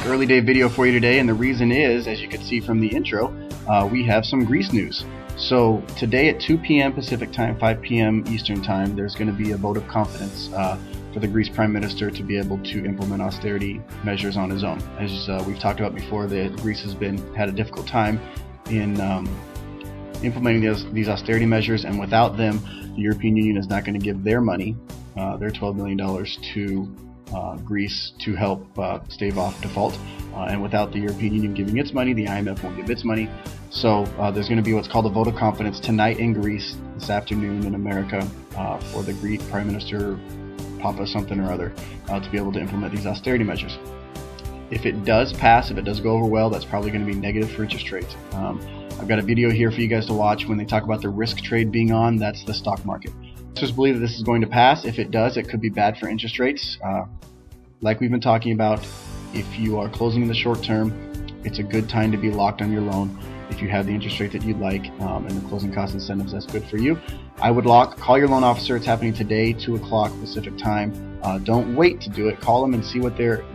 early day video for you today, and the reason is, as you can see from the intro, we have some Greece news. So today at 2 p.m. Pacific time, 5 p.m. Eastern time, there's going to be a vote of confidence for the Greece Prime Minister to be able to implement austerity measures on his own. As we've talked about before, Greece has had a difficult time in implementing these austerity measures, and without them, the European Union is not going to give their money, their $12 million, to Greece to help stave off default. And without the European Union giving its money, the IMF won't give its money. So there's going to be what's called a vote of confidence tonight in Greece, this afternoon in America, for the Greek Prime Minister, Papa something or other, to be able to implement these austerity measures. If it does pass, if it does go over well, that's probably going to be negative for interest rates. I've got a video here for you guys to watch when they talk about the risk trade being on. That's the stock market. Investors believe that this is going to pass. If it does, it could be bad for interest rates. Like we've been talking about, if you are closing in the short term, it's a good time to be locked on your loan. If you have the interest rate that you'd like and the closing cost incentives, that's good for you. I would call your loan officer. It's happening today, 2 o'clock Pacific time. Don't wait to do it. Call them and see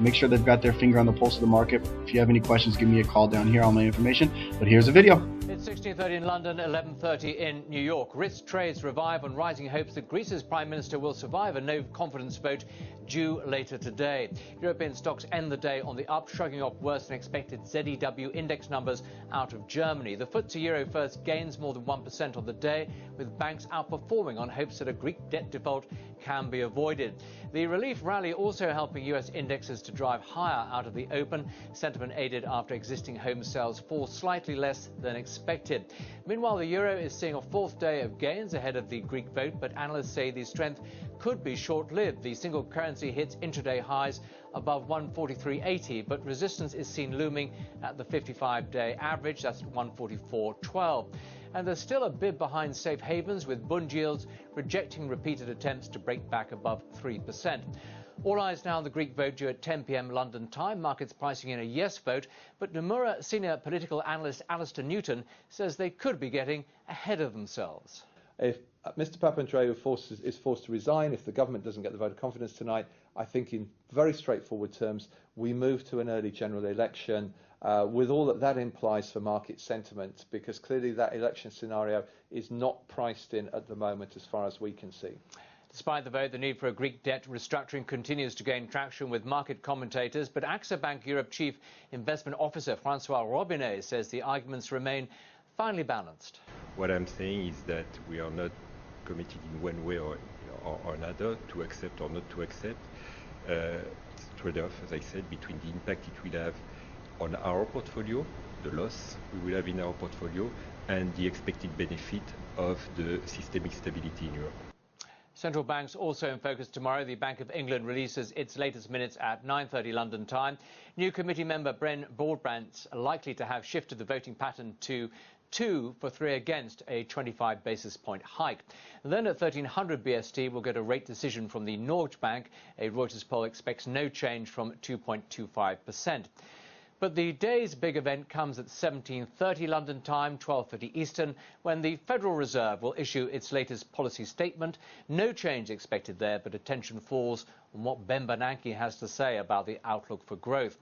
make sure they've got their finger on the pulse of the market. If you have any questions, give me a call down here, all my information. But here's a video. It's 16:30 in London, 11:30 in New York. Risk trades revive on rising hopes that Greece's Prime Minister will survive a no-confidence vote due later today. European stocks end the day on the up, shrugging off worse than expected ZEW index numbers out of Germany. The FTSE Euro First gains more than 1% on the day, with banks outperforming on hopes that a Greek debt default can be avoided. The relief rally also helping US indexes to drive higher out of the open. Sentiment aided after existing home sales fall slightly less than expected. Meanwhile, the euro is seeing a fourth day of gains ahead of the Greek vote, but analysts say the strength could be short-lived. The single currency hits intraday highs above 143.80, but resistance is seen looming at the 55-day average. That's 144.12. And there's still a bid behind safe havens, with Bund yields rejecting repeated attempts to break back above 3%. All eyes now on the Greek vote due at 10 p.m. London time. Markets pricing in a yes vote, but Nomura senior political analyst Alistair Newton says they could be getting ahead of themselves. If Mr. Papandreou is forced to resign, if the government doesn't get the vote of confidence tonight, I think in very straightforward terms, we move to an early general election with all that implies for market sentiment, because clearly that election scenario is not priced in at the moment as far as we can see. Despite the vote, the need for a Greek debt restructuring continues to gain traction with market commentators, but AXA Bank Europe Chief Investment Officer Francois Robinet says the arguments remain finely balanced. What I'm saying is that we are not committed in one way or another to accept or not to accept. It's a trade-off, as I said, between the impact it will have on our portfolio, the loss we will have in our portfolio, and the expected benefit of the systemic stability in Europe. Central banks also in focus tomorrow. The Bank of England releases its latest minutes at 9:30 London time. New committee member Bren Broadbent's likely to have shifted the voting pattern to 2 for 3 against a 25 basis point hike. And then at 1300 BST, we'll get a rate decision from the Norges Bank. A Reuters poll expects no change from 2.25%. But the day's big event comes at 17:30 London time, 12:30 Eastern, when the Federal Reserve will issue its latest policy statement. No change expected there, but attention falls on what Ben Bernanke has to say about the outlook for growth.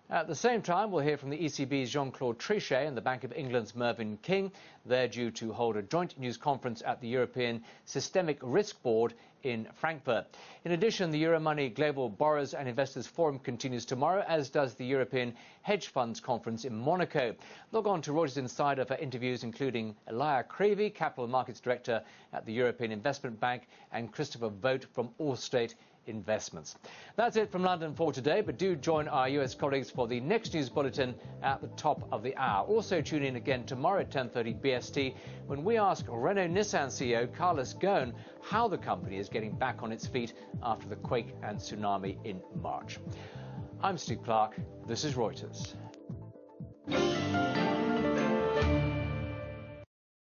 At the same time, we'll hear from the ECB's Jean-Claude Trichet and the Bank of England's Mervyn King. They're due to hold a joint news conference at the European Systemic Risk Board in Frankfurt. In addition, the Euromoney Global Borrowers and Investors Forum continues tomorrow, as does the European Hedge Funds Conference in Monaco. Log on to Reuters Insider for interviews including Elia Creevy, Capital Markets Director at the European Investment Bank, and Christopher Vogt from Allstate Investments. That's it from London for today, but do join our US colleagues for the next news bulletin at the top of the hour. Also tune in again tomorrow at 10:30 BST when we ask Renault-Nissan CEO Carlos Ghosn how the company is getting back on its feet after the quake and tsunami in March. I'm Steve Clark. This is Reuters.